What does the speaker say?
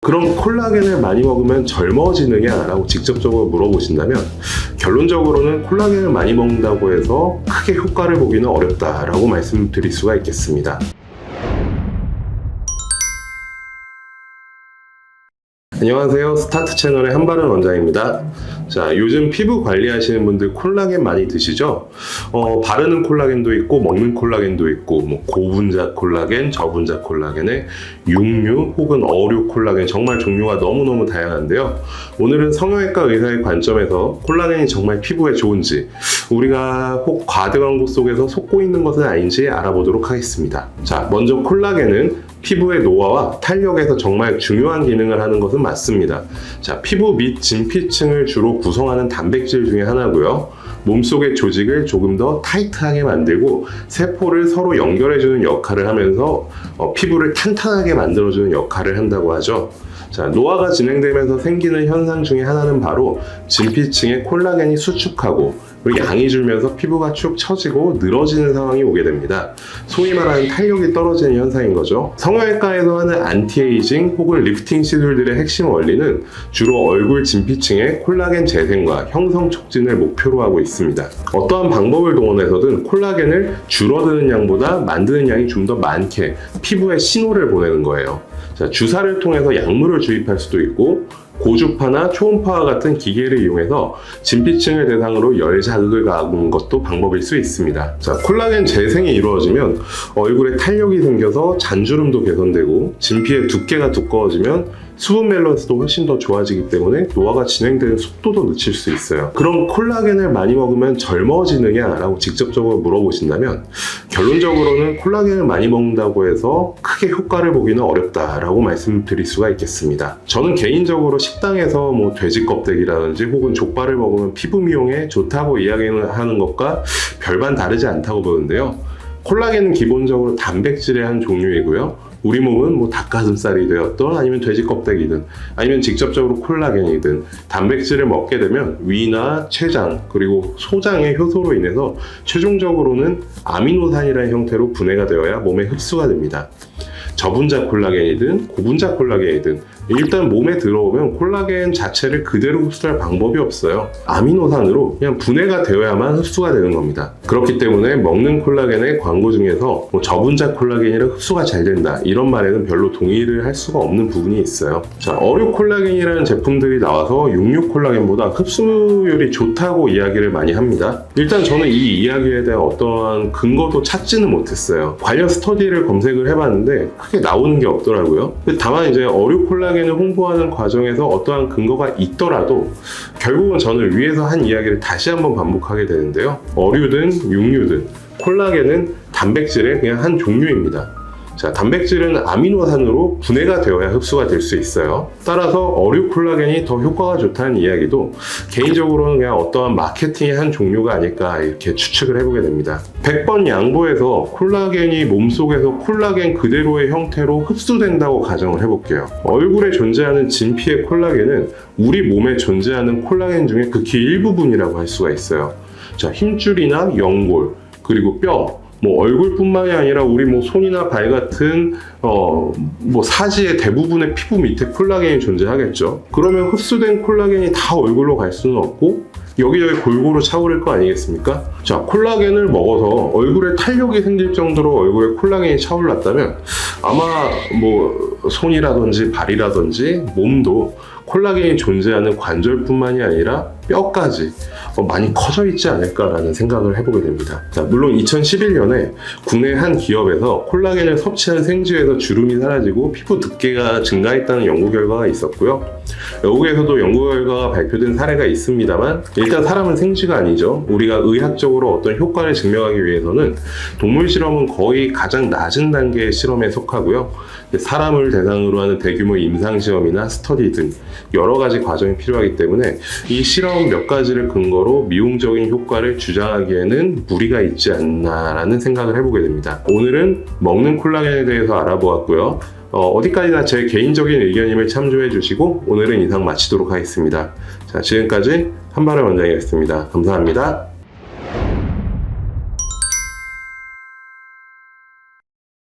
그럼 콜라겐을 많이 먹으면 젊어지느냐 라고 직접적으로 물어보신다면 결론적으로는 콜라겐을 많이 먹는다고 해서 크게 효과를 보기는 어렵다라고 말씀드릴 수가 있겠습니다. 안녕하세요. 스타트 채널의 한바른 원장입니다. 자, 요즘 피부 관리하시는 분들 콜라겐 많이 드시죠? 바르는 콜라겐도 있고 먹는 콜라겐도 있고 뭐 고분자 콜라겐, 저분자 콜라겐에 육류 혹은 어류 콜라겐, 정말 종류가 너무너무 다양한데요. 오늘은 성형외과 의사의 관점에서 콜라겐이 정말 피부에 좋은지, 우리가 혹 과대 광고 속에서 속고 있는 것은 아닌지 알아보도록 하겠습니다. 자, 먼저 콜라겐은 피부의 노화와 탄력에서 정말 중요한 기능을 하는 것은 맞습니다. 자, 피부 및 진피층을 주로 구성하는 단백질 중에 하나고요. 몸속의 조직을 조금 더 타이트하게 만들고 세포를 서로 연결해주는 역할을 하면서 피부를 탄탄하게 만들어주는 역할을 한다고 하죠. 자, 노화가 진행되면서 생기는 현상 중에 하나는 바로 진피층에 콜라겐이 수축하고 그리고 양이 줄면서 피부가 축 처지고 늘어지는 상황이 오게 됩니다. 소위 말하는 탄력이 떨어지는 현상인 거죠. 성형외과에서 하는 안티에이징 혹은 리프팅 시술들의 핵심 원리는 주로 얼굴 진피층의 콜라겐 재생과 형성 촉진을 목표로 하고 있습니다. 어떠한 방법을 동원해서든 콜라겐을 줄어드는 양보다 만드는 양이 좀 더 많게 피부에 신호를 보내는 거예요. 자, 주사를 통해서 약물을 주입할 수도 있고 고주파나 초음파와 같은 기계를 이용해서 진피층을 대상으로 열 자극을 가하는 것도 방법일 수 있습니다. 자, 콜라겐 재생이 이루어지면 얼굴에 탄력이 생겨서 잔주름도 개선되고 진피의 두께가 두꺼워지면 수분 밸런스도 훨씬 더 좋아지기 때문에 노화가 진행되는 속도도 늦출 수 있어요. 그럼 콜라겐을 많이 먹으면 젊어지느냐 라고 직접적으로 물어보신다면 결론적으로는 콜라겐을 많이 먹는다고 해서 크게 효과를 보기는 어렵다라고 말씀드릴 수가 있겠습니다. 저는 개인적으로 식당에서 뭐 돼지 껍데기라든지 혹은 족발을 먹으면 피부 미용에 좋다고 이야기하는 것과 별반 다르지 않다고 보는데요. 콜라겐은 기본적으로 단백질의 한 종류이고요. 우리 몸은 뭐 닭가슴살이 되었던 아니면 돼지 껍데기든 아니면 직접적으로 콜라겐이든 단백질을 먹게 되면 위나 췌장 그리고 소장의 효소로 인해서 최종적으로는 아미노산이라는 형태로 분해가 되어야 몸에 흡수가 됩니다. 저분자 콜라겐이든 고분자 콜라겐이든 일단 몸에 들어오면 콜라겐 자체를 그대로 흡수할 방법이 없어요. 아미노산으로 그냥 분해가 되어야만 흡수가 되는 겁니다. 그렇기 때문에 먹는 콜라겐의 광고 중에서 뭐 저분자 콜라겐이라 흡수가 잘 된다 이런 말에는 별로 동의를 할 수가 없는 부분이 있어요. 자, 어류 콜라겐이라는 제품들이 나와서 육류 콜라겐보다 흡수율이 좋다고 이야기를 많이 합니다. 일단 저는 이 이야기에 대한 어떠한 근거도 찾지는 못했어요. 관련 스터디를 검색을 해봤는데 크게 나오는 게 없더라고요. 다만 이제 어류 콜라겐을 홍보하는 과정에서 어떠한 근거가 있더라도 결국은 저는 위에서 한 이야기를 다시 한번 반복하게 되는데요. 어류든 육류든 콜라겐은 단백질의 그냥 한 종류입니다. 자, 단백질은 아미노산으로 분해가 되어야 흡수가 될 수 있어요. 따라서 어류 콜라겐이 더 효과가 좋다는 이야기도 개인적으로는 그냥 어떠한 마케팅의 한 종류가 아닐까 이렇게 추측을 해보게 됩니다. 100번 양보해서 콜라겐이 몸속에서 콜라겐 그대로의 형태로 흡수된다고 가정을 해볼게요. 얼굴에 존재하는 진피의 콜라겐은 우리 몸에 존재하는 콜라겐 중에 극히 일부분이라고 할 수가 있어요. 자, 힘줄이나 연골 그리고 뼈, 뭐 얼굴뿐만이 아니라 우리 뭐 손이나 발 같은 뭐 사지의 대부분의 피부 밑에 콜라겐이 존재하겠죠. 그러면 흡수된 콜라겐이 다 얼굴로 갈 수는 없고 여기저기 골고루 차오를 거 아니겠습니까? 자, 콜라겐을 먹어서 얼굴에 탄력이 생길 정도로 얼굴에 콜라겐이 차올랐다면 아마 뭐 손이라든지 발이라든지 몸도 콜라겐이 존재하는 관절뿐만이 아니라 뼈까지 많이 커져 있지 않을까라는 생각을 해보게 됩니다. 자, 물론 2011년에 국내 한 기업에서 콜라겐을 섭취한 생쥐에서 주름이 사라지고 피부 두께가 증가했다는 연구 결과가 있었고요. 외국에서도 연구 결과가 발표된 사례가 있습니다만 일단 사람은 생쥐가 아니죠. 우리가 의학적으로 어떤 효과를 증명하기 위해서는 동물 실험은 거의 가장 낮은 단계의 실험에 속하고요. 사람을 대상으로 하는 대규모 임상시험이나 스터디 등 여러 가지 과정이 필요하기 때문에 이 실험 몇 가지를 근거로 미용적인 효과를 주장하기에는 무리가 있지 않나라는 생각을 해보게 됩니다. 오늘은 먹는 콜라겐에 대해서 알아보았고요. 어디까지나 제 개인적인 의견임을 참조해 주시고 오늘은 이상 마치도록 하겠습니다. 자, 지금까지 한바른 원장이었습니다. 감사합니다.